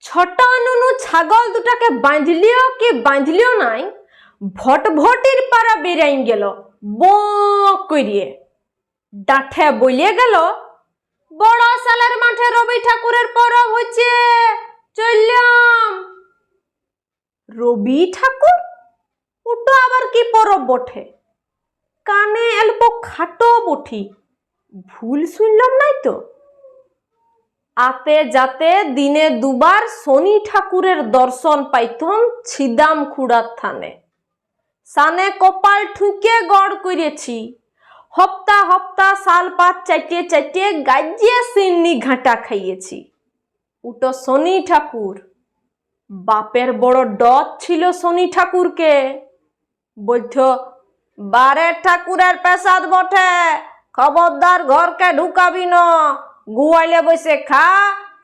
ছোট নুনু ছাগল দুটাকে বাঁধলিও কি বাঁধলিও নাই, ভটভটির পাড়া বেরাইন গেল বো করিয়ে। ডাঠে বলিয়ে গেল, বড় সালের মাঠে রবি ঠাকুরের পরব হচ্ছে, চললাম। রবি ঠাকুর? ওটা আবার কি পরব বটে? কানে অল্প খাটো বঠি, ভুল শুনলাম নাই তো? আতে যাতে দিনে দুবার শনি ঠাকুরের দর্শন পাইতম ছিদাম খুড়ার থানে। সানে কপাল ঠুকে গড় করেছি, হপ্তা হপ্তা শাল পাত চাটিয়ে চাটিয়ে গাজিয়ে সিন্নি ঘাটা খাইয়েছি। উটো শনি ঠাকুর। বাপের বড় ডর ছিল শনি ঠাকুরকে। বলছ, বারে ঠাকুরের পেশাদ বটে, খবরদার ঘরকে ঢুকাবি না, গুয়াইলে বসে খা,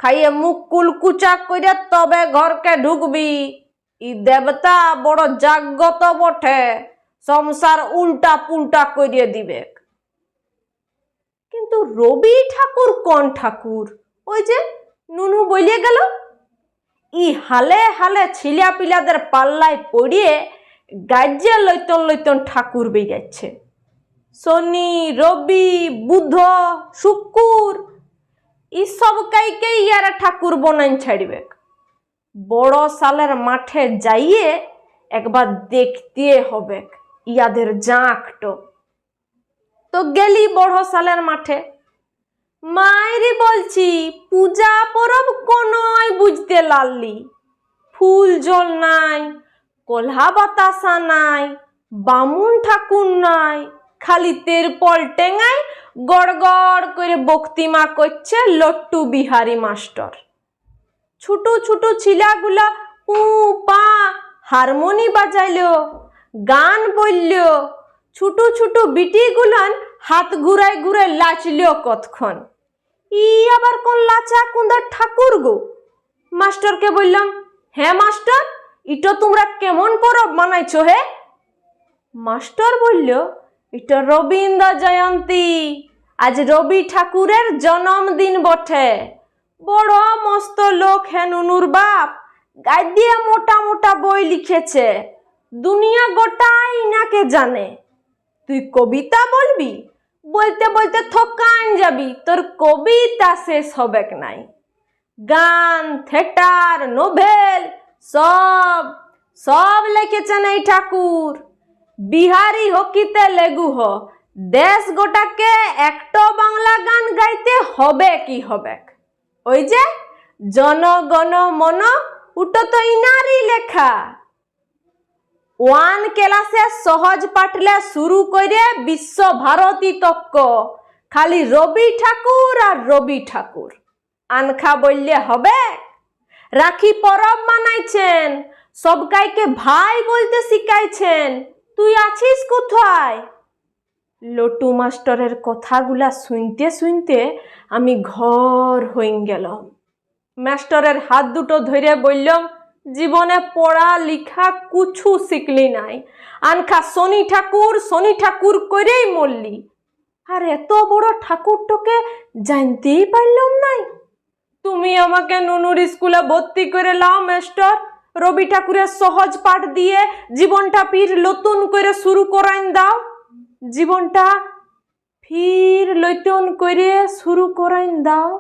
খাইয়ে মুখ কুলকুচা করে তবে ঘরকে ঢুকবি। ই দেবতা বড় জাগ্রত বটে, সংসার উল্টা পুল্টা করিয়ে দিবে। কিন্তু রবি ঠাকুর কোন ঠাকুর? ওই যে নুনু বলিয়ে গেল। ই হালে হালে ছিলা পিলাদের পাল্লায় পড়িয়ে গাজ্যে লৈতন লৈতন ঠাকুর বেরিয়েছে। শনি, রবি, বুধ, শুক্র, ইসব কাইকে ইয়ারা ঠাকুর বনাইন ছাড়বে। বড় সালের মাঠে যাইয়ে একবার দেখতে হবে ইয়াদের জাঁকটো। তো গেলি বড় সালের মাঠে। মায়েরই বলছি, পূজা পরব কোনই বুঝতে লাললি। ফুল জল নাই, কলহা বাতাসা নাই, বামুন ঠাকুর নাই, খালি তেরপল টেঙায় গড় গড় করে বক্তিমা করছে লট্টু বিহারী মাস্টার। ছোট ছোট ছিলাগুলা পু পা হারমোনি বাজাইল, গান বলল। ছোট ছোট বিটিগুলান হাত ঘুরাই ঘুরাই লাচল কতক্ষণ। ই আবার কোন লাচা কুন্দার ঠাকুর গো? মাস্টারকে বললাম, হ্যাঁ মাস্টার, ইটো তোমরা কেমন পরব মানাইছো হে? মাস্টার বলল, এটা রবীন্দ্র জয়ন্তী, আজ রবি ঠাকুরের জন্মদিন বটে। বড় মস্ত লোক হে নুনুর বাপ, গাদ্যে মোটা মোটা বই লিখেছে, দুনিয়া গোটাই নাকে জানে। তুই কবিতা বলবি, বলতে বলতে থকান যাবি, তোর কবিতা শেষ হবে নাই। গান, থিয়েটার, নোভেল সব সব লিখেছেন এই ঠাকুর। বিহারি হকিতে লেগু হ, দেশ গোটাকে একটো বাংলা গান গাইতে হবে কি হবে। ওই যে জনগণ মন, উটো তো ইনারই লেখা। 1 ক্লাসে সহজ পাঠলে শুরু করে বিশ্বভারতী তক্ক খালি রবি ঠাকুর আর রবি ঠাকুর। আনখা বললে হবে? রাখি পরব মানাইছেন, সবকাইকে ভাই বলতে শিখাইছেন, তুই আছিস কোথায়? লটু মাস্টারের কথাগুলা শুনতে শুনতে আমি ঘর হয়ে গেলাম। মাস্টারের হাত দুটো ধরে বললাম, জীবনে পড়া লিখা কুছু শিখলি নাই, আনখা শনি ঠাকুর করেই মরলি। আর এত বড় ঠাকুরটাকে জানতেই পারলাম নাই। তুমি আমাকে নুনুর স্কুলে ভর্তি করে লাও মাস্টার, রবি ঠাকুরের সহজ পাঠ দিয়ে জীবনটা ফির নতুন করে শুরু করাইন দাও। জীবনটা ফির নতুন করে শুরু করাইন দাও।